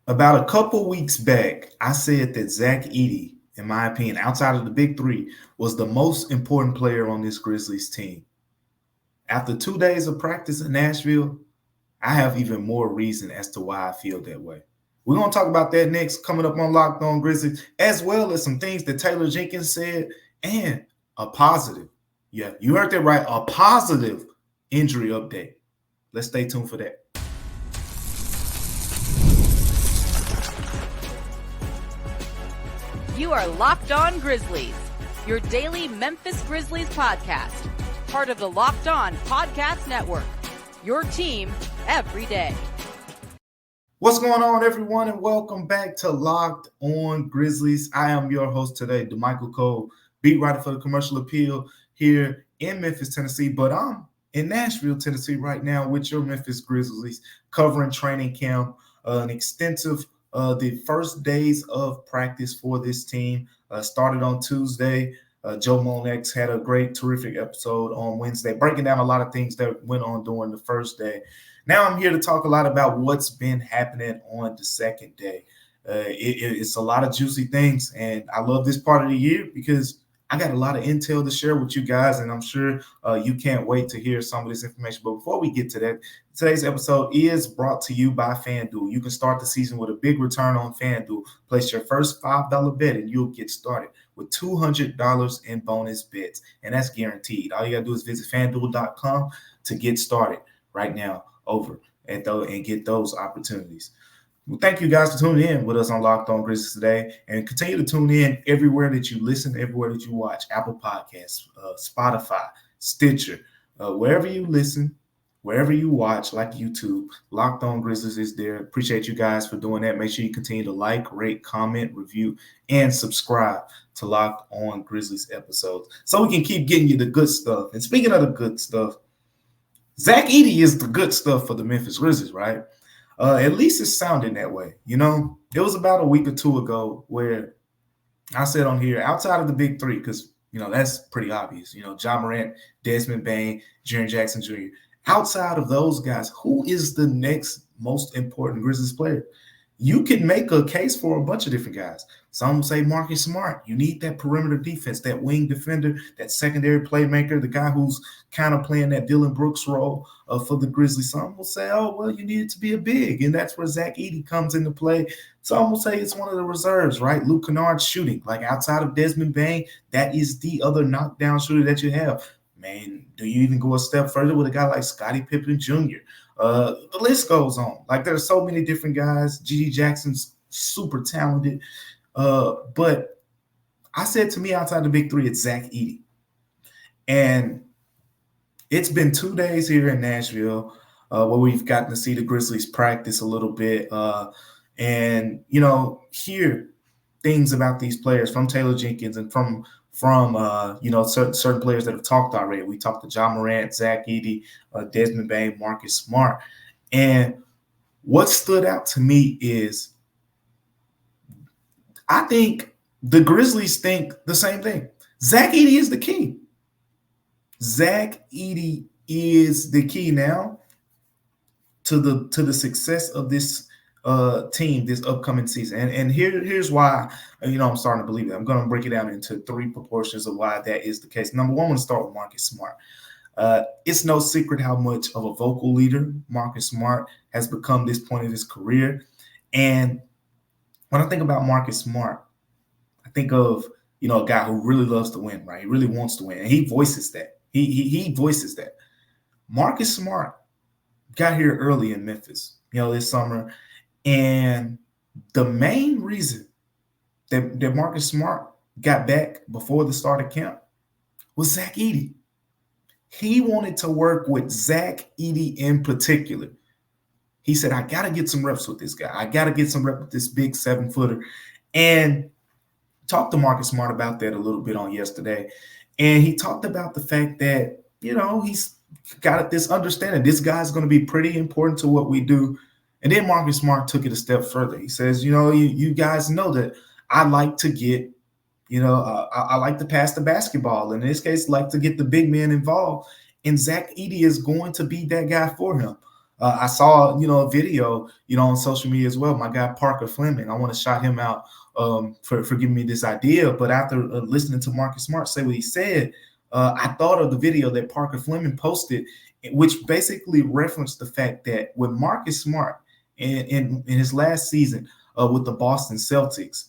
About a couple weeks back, I said that Zach Edey, in my opinion, outside of the big three, was the most important player on this Grizzlies team. After 2 days of practice in Nashville, I have even more reason as to why I feel that way. We're going to talk about that next, coming up on Locked On Grizzlies, as well as some things that Taylor Jenkins said and a positive. Yeah, you heard that right. A positive injury update. Let's stay tuned for that. You are Locked On Grizzlies, your daily Memphis Grizzlies podcast, part of the Locked On Podcast Network, your team every day. What's going on, everyone, and welcome back to Locked On Grizzlies. I am your host today, Damichael Cole, beat writer for the Commercial Appeal here in Memphis, Tennessee, but I'm in Nashville, Tennessee right now with your Memphis Grizzlies, covering training camp, an extensive the first days of practice for this team started on Tuesday. Joe Monex had a great, terrific episode on Wednesday, breaking down a lot of things that went on during the first day. Now I'm here to talk a lot about what's been happening on the second day. It's a lot of juicy things, and I love this part of the year because I got a lot of intel to share with you guys, and I'm sure you can't wait to hear some of this information. But before we get to that, today's episode is brought to you by FanDuel. You can start the season with a big return on FanDuel. Place your first $5 bet, and you'll get started with $200 in bonus bets, and that's guaranteed. All you got to do is visit FanDuel.com to get started right now over and get those opportunities. Well, thank you guys for tuning in with us on Locked On Grizzlies today, and continue to tune in everywhere that you listen, everywhere that you watch, Apple Podcasts, Spotify, Stitcher, wherever you listen, wherever you watch, like YouTube, Locked On Grizzlies is there. Appreciate you guys for doing that. Make sure you continue to like, rate, comment, review, and subscribe to Locked On Grizzlies episodes so we can keep getting you the good stuff. And speaking of the good stuff, Zach Edey is the good stuff for the Memphis Grizzlies, right? At least it's sounding that way. You know, it was about a week or two ago where I said on here, outside of the big three, because, you know, that's pretty obvious. You know, Morant, Desmond, Bane, Jaren Jackson Jr. Outside of those guys, who is the next most important Grizzlies player? You can make a case for a bunch of different guys. Some say Marcus Smart. You need that perimeter defense, that wing defender, that secondary playmaker, the guy who's kind of playing that Dylan Brooks role for the Grizzlies. Some will say, oh, well, you need it to be a big, and that's where Zach Edey comes into play. Some will say it's one of the reserves, right? Luke Kennard's shooting. Like outside of Desmond Bane, that is the other knockdown shooter that you have. Man, do you even go a step further with a guy like Scottie Pippen Jr.? The list goes on. Like there's so many different guys. G.D. Jackson's super talented. But I said to me outside the big three, it's Zach Edey. And it's been 2 days here in Nashville where we've gotten to see the Grizzlies practice a little bit and, you know, hear things about these players from Taylor Jenkins and from you know, certain players that have talked already. We talked to John Morant, Zach Edey, Desmond Bane, Marcus Smart. And what stood out to me is I think the Grizzlies think the same thing. Zach Edey is the key. Zach Edey is the key now to the success of this team this upcoming season. And here's why, you know, I'm starting to believe that. I'm going to break it down into three proportions of why that is the case. Number one, I'm going to start with Marcus Smart. It's no secret how much of a vocal leader Marcus Smart has become this point in his career. And when I think about Marcus Smart, I think of, you know, a guy who really loves to win, right? He really wants to win. And he voices that. He voices that. Marcus Smart got here early in Memphis, you know, this summer. And the main reason that Marcus Smart got back before the start of camp was Zach Edey. He wanted to work with Zach Edey in particular. He said, I got to get some reps with this guy. I got to get some reps with this big 7-footer. And talked to Marcus Smart about that a little bit on yesterday. And he talked about the fact that, you know, he's got this understanding. This guy's going to be pretty important to what we do. And then Marcus Smart took it a step further. He says, you know, you guys know that I like to get, you know, I like to pass the basketball. In this case, like to get the big man involved. And Zach Edey is going to be that guy for him. I saw, a video, on social media as well. My guy Parker Fleming, I want to shout him out for giving me this idea. But after listening to Marcus Smart say what he said, I thought of the video that Parker Fleming posted, which basically referenced the fact that with Marcus Smart in his last season with the Boston Celtics,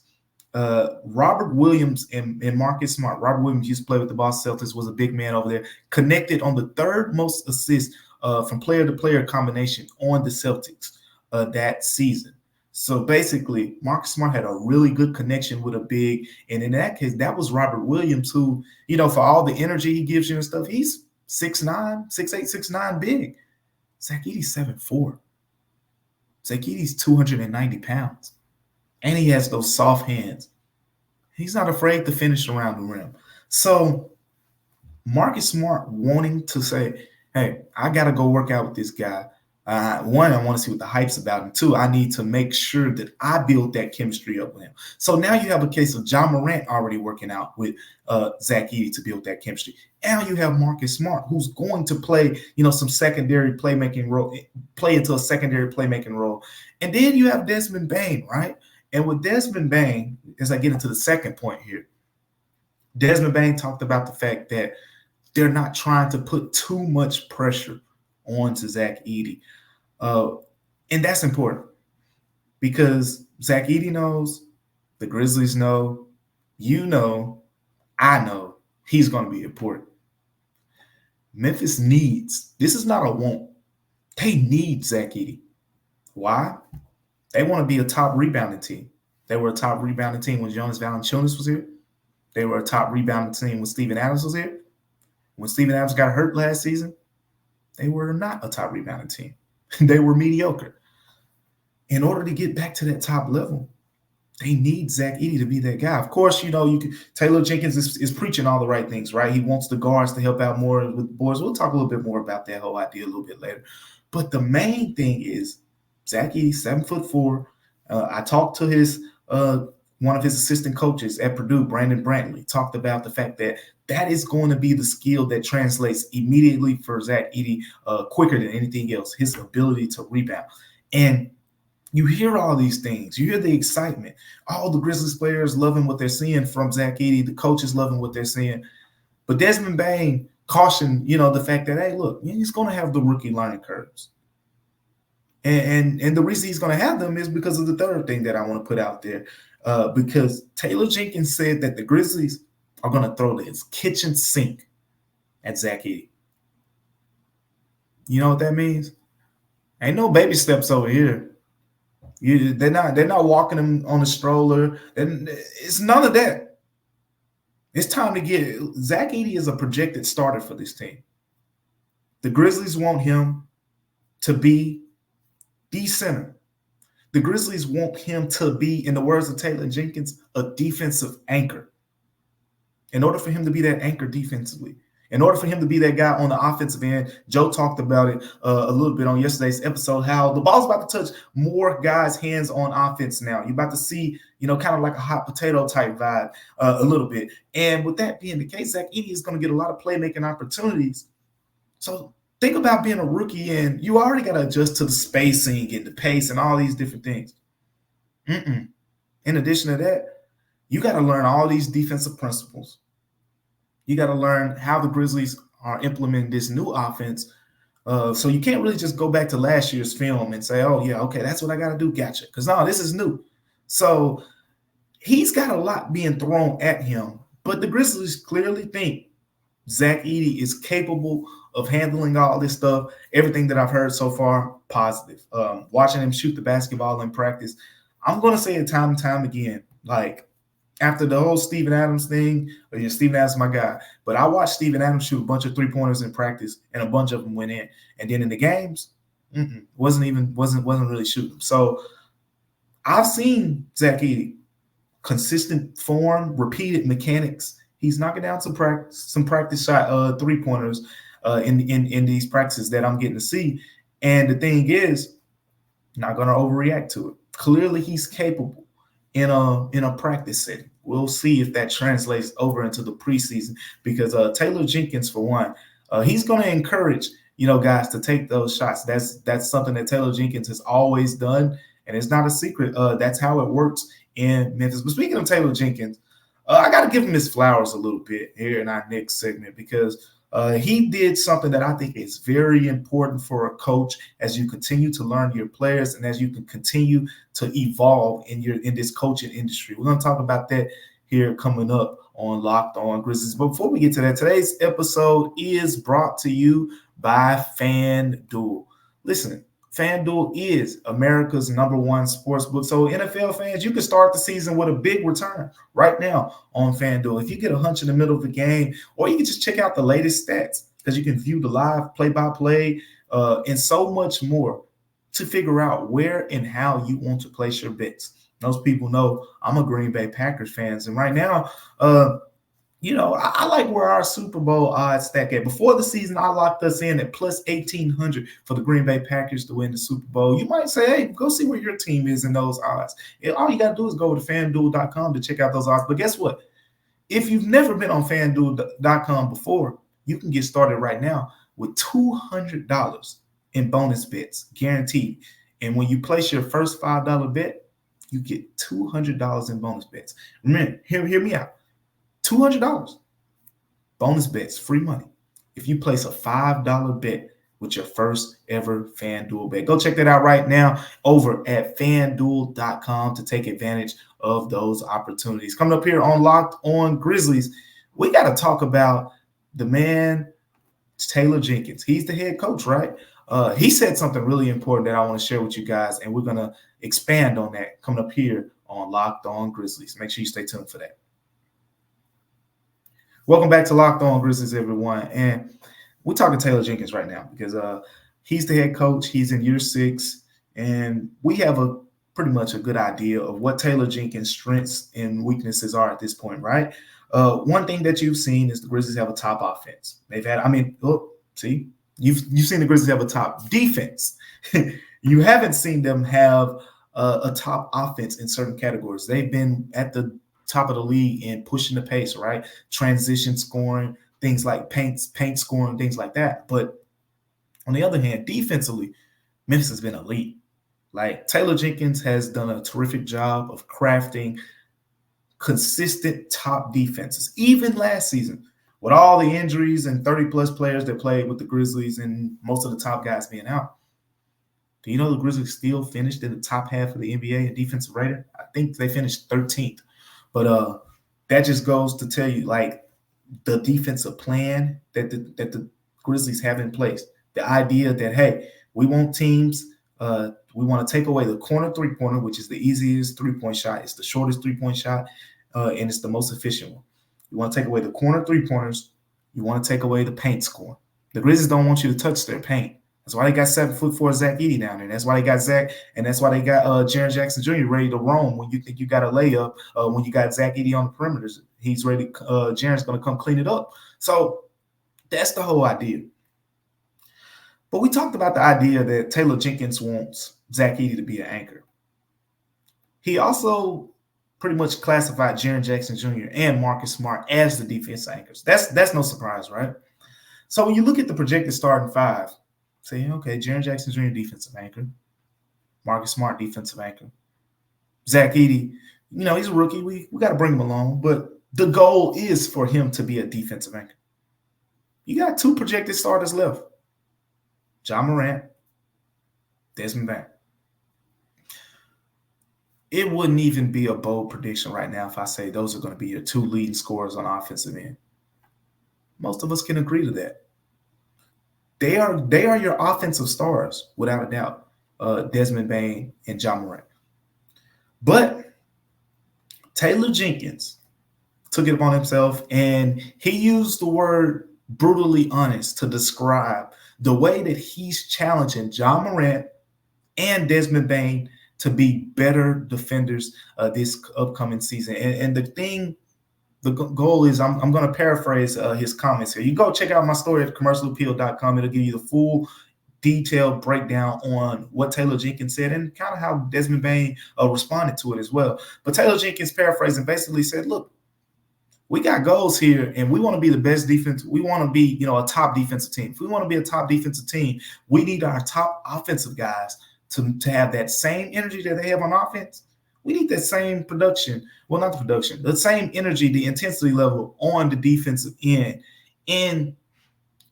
Robert Williams and Marcus Smart. Robert Williams used to play with the Boston Celtics, was a big man over there, connected on the third most assists from player-to-player combination on the Celtics that season. So basically, Marcus Smart had a really good connection with a big, and in that case, that was Robert Williams, who, for all the energy he gives you and stuff, he's 6'9", 6'8", 6'9", big. Zach Edey's 7'4". Zach Edey's 290 pounds. And he has those soft hands. He's not afraid to finish around the rim. So Marcus Smart wanting to say, hey, I got to go work out with this guy. One, I want to see what the hype's about. And two, I need to make sure that I build that chemistry up with him. So now you have a case of John Morant already working out with Zach Edey to build that chemistry. Now you have Marcus Smart, who's going to play, some secondary playmaking role, play into a secondary playmaking role. And then you have Desmond Bane, right? And with Desmond Bane, as I get into the second point here, Desmond Bane talked about the fact that they're not trying to put too much pressure onto Zach Edey. And that's important because Zach Edey knows, the Grizzlies know, I know he's going to be important. Memphis needs, this is not a want, they need Zach Edey. Why? They want to be a top rebounding team. They were a top rebounding team when Jonas Valanciunas was here. They were a top rebounding team when Steven Adams was here. When Steven Adams got hurt last season, they were not a top rebounding team. They were mediocre. In order to get back to that top level, they need Zach Edey to be that guy. Of course, Taylor Jenkins is preaching all the right things, right? He wants the guards to help out more with the boards. We'll talk a little bit more about that whole idea a little bit later. But the main thing is Zach Edey, 7'4". I talked to his one of his assistant coaches at Purdue, Brandon Brantley, talked about the fact that is going to be the skill that translates immediately for Zach Edey quicker than anything else, his ability to rebound. And you hear all these things. You hear the excitement. All the Grizzlies players loving what they're seeing from Zach Edey. The coaches loving what they're seeing. But Desmond Bane cautioned, the fact that, hey, look, he's going to have the rookie learning curves. And the reason he's going to have them is because of the third thing that I want to put out there. Because Taylor Jenkins said that the Grizzlies are going to throw his kitchen sink at Zach Edey. You know what that means? Ain't no baby steps over here. They're not walking him on a stroller. It's none of that. It's time to get Zach Edey is a projected starter for this team. The Grizzlies want him to be the center. The Grizzlies want him to be, in the words of Taylor Jenkins, a defensive anchor. In order for him to be that anchor defensively, in order for him to be that guy on the offensive end, Joe talked about it a little bit on yesterday's episode, how the ball's about to touch more guys' hands on offense now. You're about to see, kind of like a hot potato type vibe a little bit. And with that being the case, Zach Edey is going to get a lot of playmaking opportunities. So think about being a rookie and you already got to adjust to the spacing and the pace and all these different things. In addition to that, you got to learn all these defensive principles. You got to learn how the Grizzlies are implementing this new offense. So you can't really just go back to last year's film and say, oh, yeah, okay, that's what I got to do. Gotcha. Because no, this is new. So he's got a lot being thrown at him. But the Grizzlies clearly think Zach Edey is capable of handling all this stuff. Everything that I've heard so far, positive. Watching him shoot the basketball in practice, I'm going to say it time and time again, like, after the whole Steven Adams thing, Steven Adams is my guy, but I watched Steven Adams shoot a bunch of three-pointers in practice, and a bunch of them went in. And then in the games, wasn't really shooting. So I've seen Zach Edey, consistent form, repeated mechanics. He's knocking down some practice shot three-pointers in these practices that I'm getting to see. And the thing is, not going to overreact to it. Clearly, he's capable in a practice setting. We'll see if that translates over into the preseason because Taylor Jenkins, for one, he's going to encourage, guys, to take those shots. That's something that Taylor Jenkins has always done, and it's not a secret. That's how it works in Memphis. But speaking of Taylor Jenkins, I got to give him his flowers a little bit here in our next segment because he did something that I think is very important for a coach as you continue to learn your players and as you can continue to evolve in this coaching industry. We're going to talk about that here coming up on Locked On Grizzlies. But before we get to that, today's episode is brought to you by FanDuel. Listen, FanDuel is America's #1 sportsbook. So NFL fans, you can start the season with a big return right now on FanDuel. If you get a hunch in the middle of the game, or you can just check out the latest stats because you can view the live play-by-play and so much more to figure out where and how you want to place your bets. Most people know I'm a Green Bay Packers fan, and right now, I like where our Super Bowl odds stack at. Before the season, I locked us in at plus 1,800 for the Green Bay Packers to win the Super Bowl. You might say, hey, go see where your team is in those odds. All you got to do is go to FanDuel.com to check out those odds. But guess what? If you've never been on FanDuel.com before, you can get started right now with $200 in bonus bets, guaranteed. And when you place your first $5 bet, you get $200 in bonus bets. Remember, hear me out. $200 bonus bets, free money. If you place a $5 bet with your first ever FanDuel bet, go check that out right now over at FanDuel.com to take advantage of those opportunities. Coming up here on Locked On Grizzlies, we got to talk about the man, Taylor Jenkins. He's the head coach, right? He said something really important that I want to share with you guys, and we're going to expand on that coming up here on Locked On Grizzlies. Make sure you stay tuned for that. Welcome back to Locked On Grizzlies, everyone. And we're talking Taylor Jenkins right now because he's the head coach. He's in year 6, and we have pretty much a good idea of what Taylor Jenkins' strengths and weaknesses are at this point, right? One thing that you've seen is the Grizzlies have a top offense. You've seen the Grizzlies have a top defense. You haven't seen them have a top offense in certain categories. They've been at the top of the league in pushing the pace, right? Transition scoring, things like paint scoring, things like that. But on the other hand, defensively, Memphis has been elite. Like Taylor Jenkins has done a terrific job of crafting consistent top defenses, even last season with all the injuries and 30-plus players that played with the Grizzlies and most of the top guys being out. Do you know the Grizzlies still finished in the top half of the NBA in defensive rating? I think they finished 13th. But that just goes to tell you, like, the defensive plan that the Grizzlies have in place. The idea that, hey, we want teams, we want to take away the corner three-pointer, which is the easiest three-point shot. It's the shortest three-point shot, and it's the most efficient one. You want to take away the corner three-pointers. You want to take away the paint score. The Grizzlies don't want you to touch their paint. That's why they got 7'4" Zach Edey down there. That's why they got Zach, and that's why they got Jaren Jackson Jr. ready to roam when you think you got a layup. When you got Zach Edey on the perimeters, he's ready. Jaren's going to come clean it up. So that's the whole idea. But we talked about the idea that Taylor Jenkins wants Zach Edey to be an anchor. He also pretty much classified Jaren Jackson Jr. and Marcus Smart as the defense anchors. That's no surprise, right? So when you look at the projected starting five, say, okay, Jaren Jackson Jr. defensive anchor, Marcus Smart defensive anchor, Zach Edey, he's a rookie. We got to bring him along, but the goal is for him to be a defensive anchor. You got 2 projected starters left: Ja Morant, Desmond Bane. It wouldn't even be a bold prediction right now if I say those are going to be your 2 leading scorers on offensive end. Most of us can agree to that. They are your offensive stars, without a doubt, Desmond Bane and Ja Morant. But Taylor Jenkins took it upon himself, and he used the word brutally honest to describe the way that he's challenging Ja Morant and Desmond Bane to be better defenders this upcoming season. And the goal is, I'm going to paraphrase his comments here. You go check out my story at commercialappeal.com. It'll give you the full detailed breakdown on what Taylor Jenkins said and kind of how Desmond Bane responded to it as well. But Taylor Jenkins paraphrasing basically said, look, We got goals here, and we want to be the best defense. We want to be, a top defensive team. If we want to be a top defensive team, we need our top offensive guys to have that same energy that they have on offense. We need that same production. Well, not the production, the same energy, the intensity level on the defensive end. And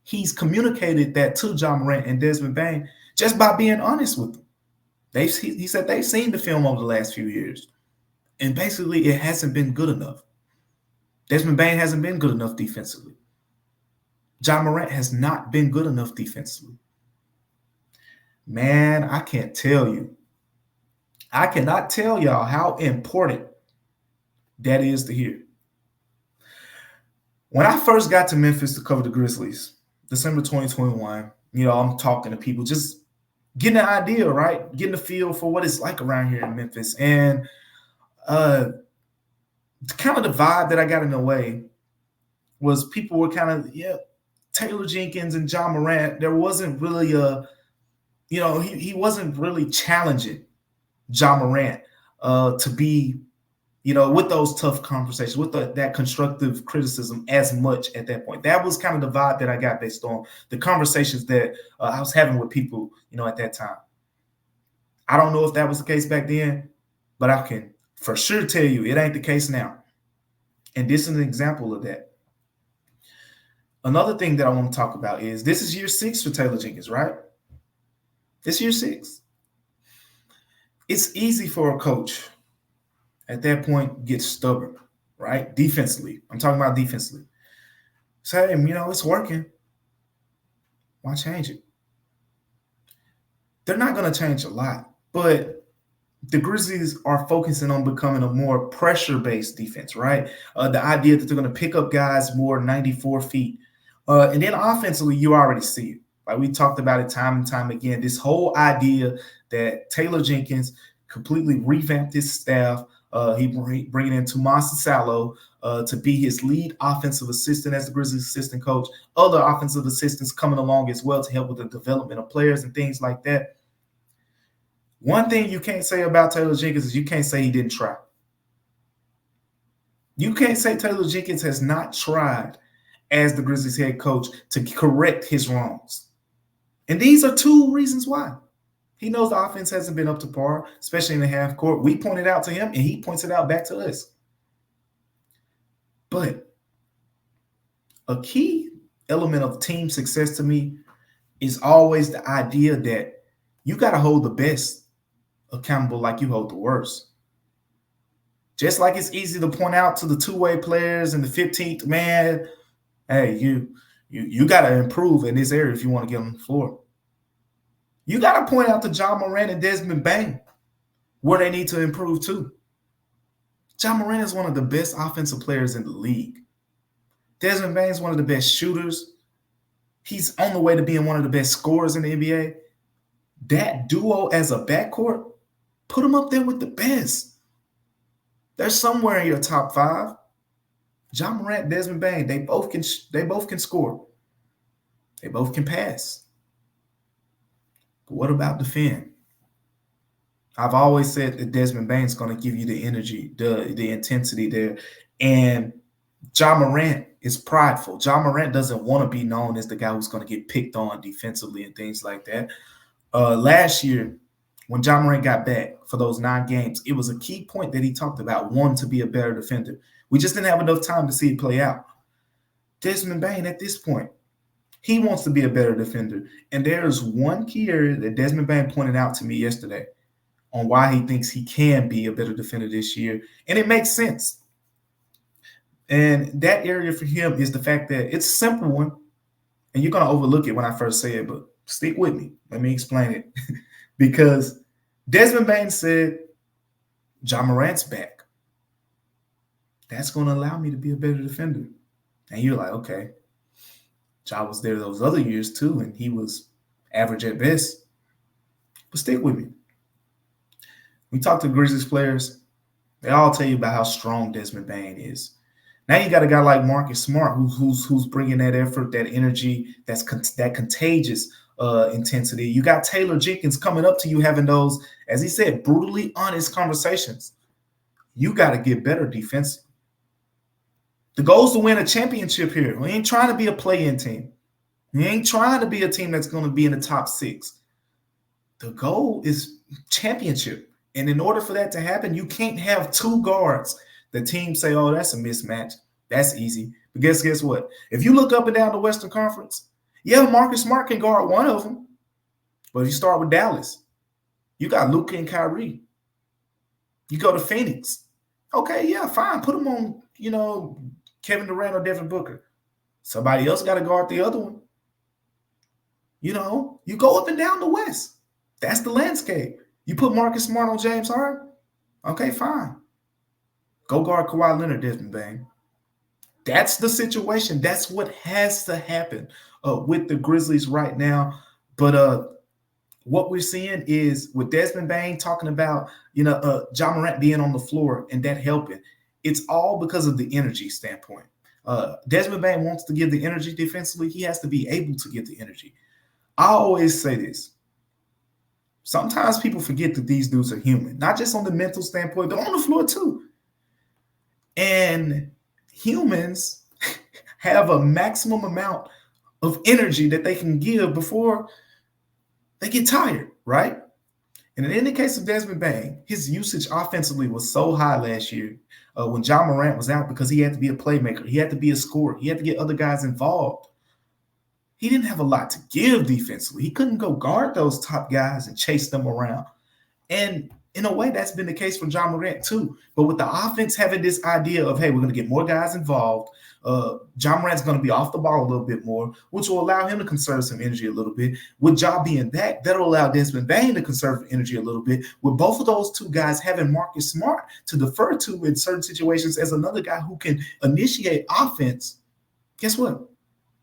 he's communicated that to John Morant and Desmond Bane just by being honest with them. He said they've seen the film over the last few years, and basically it hasn't been good enough. Desmond Bane hasn't been good enough defensively. John Morant has not been good enough defensively. Man, I can't tell you. I cannot tell y'all how important that is to hear. When I first got to Memphis to cover the Grizzlies, December 2021, I'm talking to people, just getting an idea, right? Getting a feel for what it's like around here in Memphis. And kind of the vibe that I got in the way was people were kind of, Taylor Jenkins and John Morant. There wasn't really he wasn't really challenging John Morant to be, with those tough conversations, with that constructive criticism as much at that point. That was kind of the vibe that I got based on the conversations that I was having with people, at that time. I don't know if that was the case back then, but I can for sure tell you it ain't the case now. And this is an example of that. Another thing that I want to talk about is this is year 6 for Taylor Jenkins, right? This year 6. It's easy for a coach at that point get stubborn, right? Defensively. I'm talking about defensively. Say, it's working. Why change it? They're not going to change a lot, but the Grizzlies are focusing on becoming a more pressure-based defense, right? The idea that they're going to pick up guys more 94 feet. And then offensively, you already see it. Like we talked about it time and time again, this whole idea that Taylor Jenkins completely revamped his staff. He bringing in Tomasa Salo to be his lead offensive assistant as the Grizzlies assistant coach. Other offensive assistants coming along as well to help with the development of players and things like that. One thing you can't say about Taylor Jenkins is you can't say he didn't try. You can't say Taylor Jenkins has not tried as the Grizzlies head coach to correct his wrongs. And these are 2 reasons why. He knows the offense hasn't been up to par, especially in the half court. We pointed out to him, and he points it out back to us. But a key element of team success to me is always the idea that you got to hold the best accountable like you hold the worst. Just like it's easy to point out to the two-way players and the 15th man, hey, you got to improve in this area if you want to get on the floor. You got to point out to John Morant and Desmond Bane where they need to improve too. John Morant is one of the best offensive players in the league. Desmond Bane is one of the best shooters. He's on the way to being one of the best scorers in the NBA. That duo as a backcourt, put them up there with the best. They're somewhere in your top 5. John Morant, Desmond Bane, they both can score. They both can pass. But what about defend? I've always said that Desmond Bane's going to give you the energy, the intensity there. And John Morant is prideful. John Morant doesn't want to be known as the guy who's going to get picked on defensively and things like that. Last year, when John Morant got back for those 9 games, it was a key point that he talked about, wanting to be a better defender. We just didn't have enough time to see it play out. Desmond Bane, at this point, he wants to be a better defender. And there's one key area that Desmond Bane pointed out to me yesterday on why he thinks he can be a better defender this year. And it makes sense. And that area for him is the fact that it's a simple one, and you're going to overlook it when I first say it, but stick with me. Let me explain it. Because Desmond Bane said, John Morant's back. That's going to allow me to be a better defender. And you're like, okay. Ja was there those other years too, and he was average at best. But stick with me. We talk to Grizzlies players, they all tell you about how strong Desmond Bane is. Now you got a guy like Marcus Smart who's bringing that effort, that energy, that contagious intensity. You got Taylor Jenkins coming up to you having those, as he said, brutally honest conversations. You got to get better defensively. The goal is to win a championship here. We ain't trying to be a play-in team. We ain't trying to be a team that's going to be in the top 6. The goal is championship. And in order for that to happen, you can't have 2 guards. The team say, oh, that's a mismatch. That's easy. But guess what? If you look up and down the Western Conference, yeah, Marcus Smart can guard one of them. But if you start with Dallas, you got Luka and Kyrie. You go to Phoenix. Okay, yeah, fine. Put them on, Kevin Durant or Devin Booker. Somebody else got to guard the other one. You go up and down the West. That's the landscape. You put Marcus Smart on James Harden. Okay, fine. Go guard Kawhi Leonard, Desmond Bane. That's the situation. That's what has to happen with the Grizzlies right now. But what we're seeing is with Desmond Bane talking about, Ja Morant being on the floor and that helping. It's all because of the energy standpoint. Desmond Bane wants to give the energy defensively. He has to be able to give the energy. I always say this. Sometimes people forget that these dudes are human, not just on the mental standpoint, but on the floor too. And humans have a maximum amount of energy that they can give before they get tired, right? And in the case of Desmond Bane, his usage offensively was so high last year when Ja Morant was out because he had to be a playmaker. He had to be a scorer. He had to get other guys involved. He didn't have a lot to give defensively. He couldn't go guard those top guys and chase them around. And in a way, that's been the case for Ja Morant too. But with the offense having this idea of, hey, we're going to get more guys involved, Ja Morant's going to be off the ball a little bit more, which will allow him to conserve some energy a little bit. With Ja being back, that'll allow Desmond Bane to conserve energy a little bit. With both of those two guys having Marcus Smart to defer to in certain situations as another guy who can initiate offense, guess what?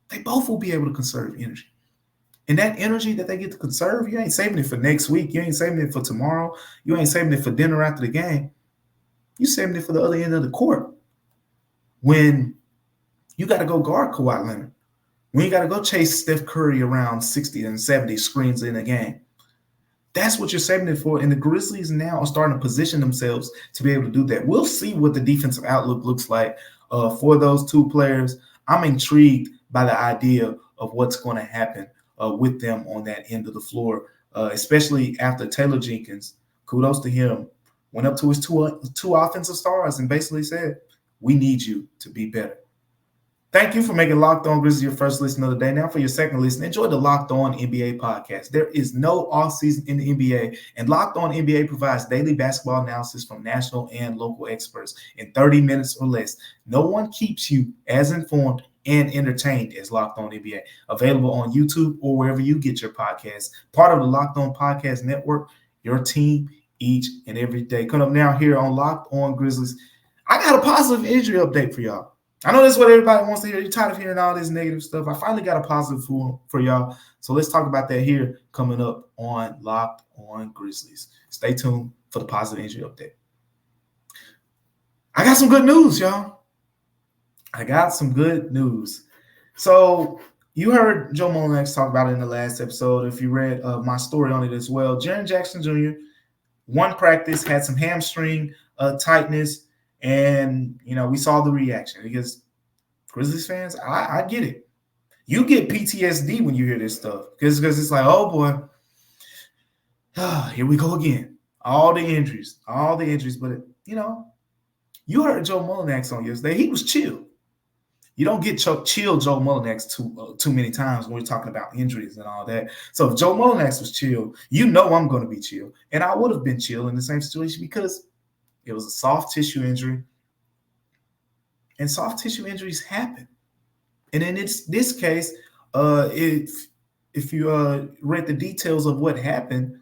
They both will be able to conserve energy. And that energy that they get to conserve, you ain't saving it for next week. You ain't saving it for tomorrow. You ain't saving it for dinner after the game. You're saving it for the other end of the court. When you got to go guard Kawhi Leonard. When you got to go chase Steph Curry around 60 and 70 screens in a game. That's what you're saving it for. And the Grizzlies now are starting to position themselves to be able to do that. We'll see what the defensive outlook looks like for those two players. I'm intrigued by the idea of what's going to happen with them on that end of the floor, especially after Taylor Jenkins, kudos to him, went up to his two offensive stars and basically said, we need you to be better. Thank you for making Locked On Grizzlies your first listen of the day. Now for your second listen, enjoy the Locked On NBA podcast. There is no offseason in the NBA, and Locked On NBA provides daily basketball analysis from national and local experts in 30 minutes or less. No one keeps you as informed and entertained as Locked On NBA. Available on YouTube or wherever you get your podcasts. Part of the Locked On Podcast Network, your team each and every day. Coming up now here on Locked On Grizzlies, I got a positive injury update for y'all. I know that's what everybody wants to hear. You're tired of hearing all this negative stuff. I finally got a positive for y'all. So let's talk about that here coming up on Locked On Grizzlies. Stay tuned for the positive injury update. I got some good news, y'all. I got some good news. So you heard Joe Mullinax talk about it in the last episode. If you read my story on it as well, Jaren Jackson Jr., one practice, had some hamstring tightness. And, we saw the reaction because Grizzlies fans, I get it. You get PTSD when you hear this stuff because it's like, oh, boy, here we go again. All the injuries. But, you heard Joe Mullinax on yesterday. He was chill. You don't get chill Joe Mullinax too many times when we're talking about injuries and all that. So if Joe Mullinax was chill, I'm going to be chill. And I would have been chill in the same situation because it was a soft tissue injury, and soft tissue injuries happen. And in this case, if you read the details of what happened,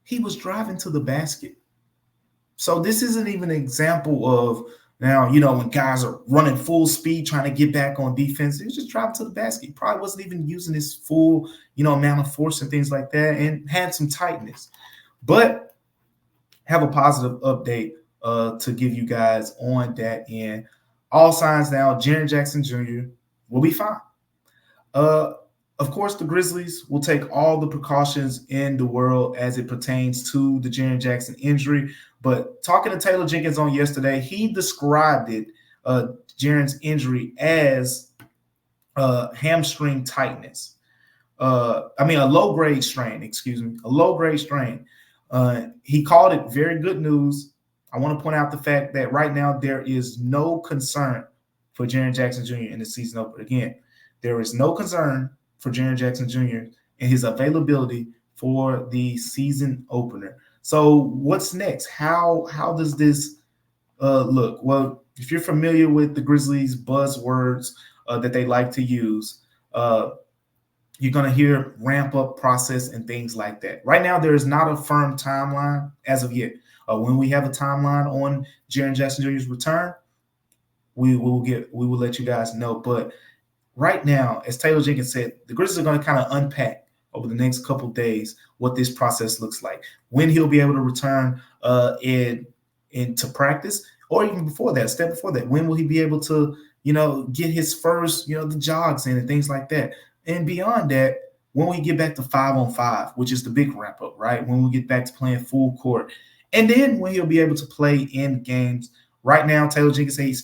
he was driving to the basket. So this isn't even an example of now, when guys are running full speed trying to get back on defense, he was just driving to the basket. He probably wasn't even using his full, amount of force and things like that, and had some tightness. But have a positive update to give you guys on that end. All signs now, Jaren Jackson Jr. will be fine. Of course, the Grizzlies will take all the precautions in the world as it pertains to the Jaren Jackson injury. But talking to Taylor Jenkins on yesterday, he described it Jaren's injury as hamstring tightness. A low-grade strain, a low-grade strain. He called it very good news. I want to point out the fact that right now there is no concern for Jaren Jackson Jr. in the season opener. Again, there is no concern for Jaren Jackson Jr. and his availability for the season opener. So what's next? How does this look? Well, if you're familiar with the Grizzlies buzzwords that they like to use, you're going to hear ramp up process and things like that. Right now, there is not a firm timeline as of yet. When we have a timeline on Jaren Jackson Jr.'s return, we will let you guys know. But right now, as Taylor Jenkins said, the Grizzlies are going to kind of unpack over the next couple of days what this process looks like, when he'll be able to return into practice, or even before that, a step before that, when will he be able to, get his first, the jogs in and things like that. And beyond that, when we get back to 5-on-5, which is the big ramp up, right? When we get back to playing full court, and then when he'll be able to play in games. Right now, Taylor Jenkins said he's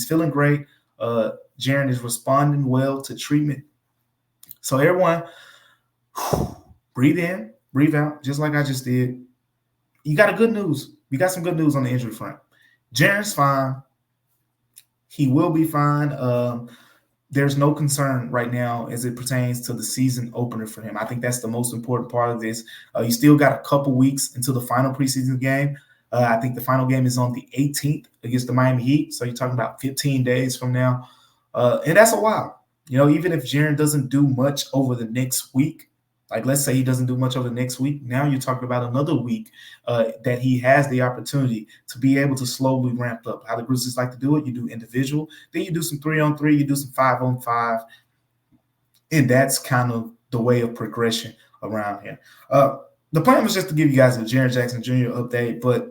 feeling great. Jaren is responding well to treatment. So everyone, breathe in, breathe out, just like I just did. You got good news. We got some good news on the injury front. Jaren's fine. He will be fine. There's no concern right now as it pertains to the season opener for him. I think that's the most important part of this. You still got a couple weeks until the final preseason game. I think the final game is on the 18th against the Miami Heat. So you're talking about 15 days from now. And that's a while. Even if Jaren doesn't do much over the next week, like let's say he doesn't do much over the next week, now you're talking about another week that he has the opportunity to be able to slowly ramp up. How the Grizzlies like to do it, you do individual, then you do some 3-on-3, you do some 5-on-5, and that's kind of the way of progression around here. The plan was just to give you guys a Jaren Jackson Jr. update, but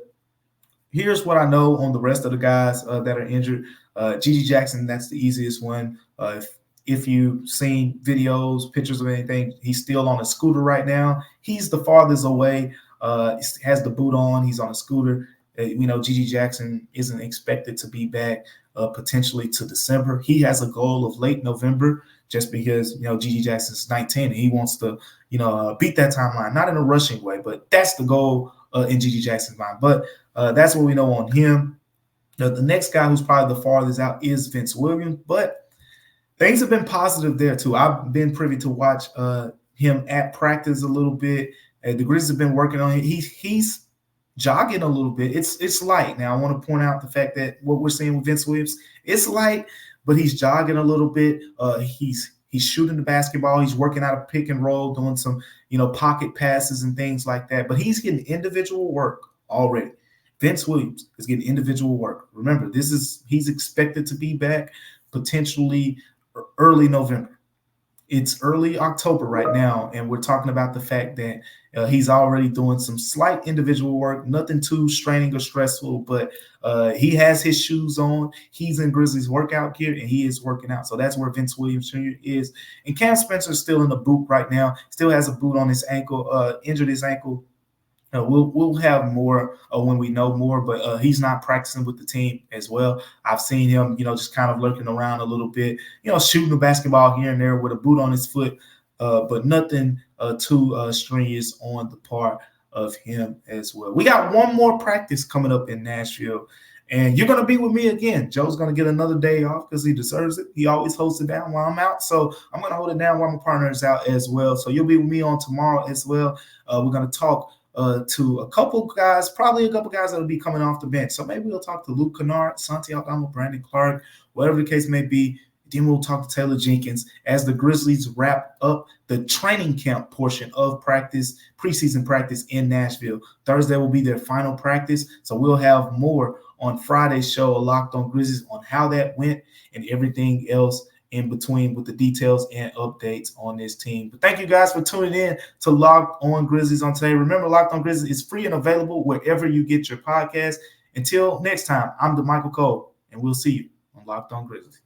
here's what I know on the rest of the guys that are injured. Gigi Jackson, that's the easiest one. If you've seen videos, pictures of anything, he's still on a scooter right now. He's the farthest away. Has the boot on. He's on a scooter. Gigi Jackson isn't expected to be back potentially to December. He has a goal of late November just because, Gigi Jackson's 19 and he wants to, beat that timeline. Not in a rushing way, but that's the goal in Gigi Jackson's mind. But that's what we know on him. The next guy who's probably the farthest out is Vince Williams, but things have been positive there too. I've been privy to watch him at practice a little bit. The Grizzlies have been working on him. He's jogging a little bit. It's light. Now I want to point out the fact that what we're seeing with Vince Williams, it's light, but he's jogging a little bit. He's shooting the basketball. He's working out a pick and roll, doing some pocket passes and things like that. But he's getting individual work already. Vince Williams is getting individual work. Remember, he's expected to be back potentially early November. It's early October right now, and we're talking about the fact that he's already doing some slight individual work, nothing too straining or stressful, but he has his shoes on. He's in Grizzlies workout gear, and he is working out. So that's where Vince Williams Jr. is. And Cam Spencer's still in the boot right now, still has a boot on his ankle, injured his ankle. We'll have more when we know more, but he's not practicing with the team as well. I've seen him, just kind of lurking around a little bit, shooting the basketball here and there with a boot on his foot, but nothing too strenuous on the part of him as well. We got one more practice coming up in Nashville, and you're going to be with me again. Joe's going to get another day off because he deserves it. He always holds it down while I'm out, so I'm going to hold it down while my partner is out as well. So you'll be with me on tomorrow as well. We're going to talk to a couple guys that will be coming off the bench. So maybe we'll talk to Luke Kennard, Santi Aldama, Brandon Clark, whatever the case may be. Then we'll talk to Taylor Jenkins as the Grizzlies wrap up the training camp portion of practice, preseason practice in Nashville. Thursday will be their final practice. So we'll have more on Friday's show, Locked on Grizzlies, on how that went and everything else in between with the details and updates on this team. But thank you guys for tuning in to Locked on Grizzlies on today. Remember, Locked on Grizzlies is free and available wherever you get your podcast. Until next time, I'm Damichael Cole, and we'll see you on Locked on Grizzlies.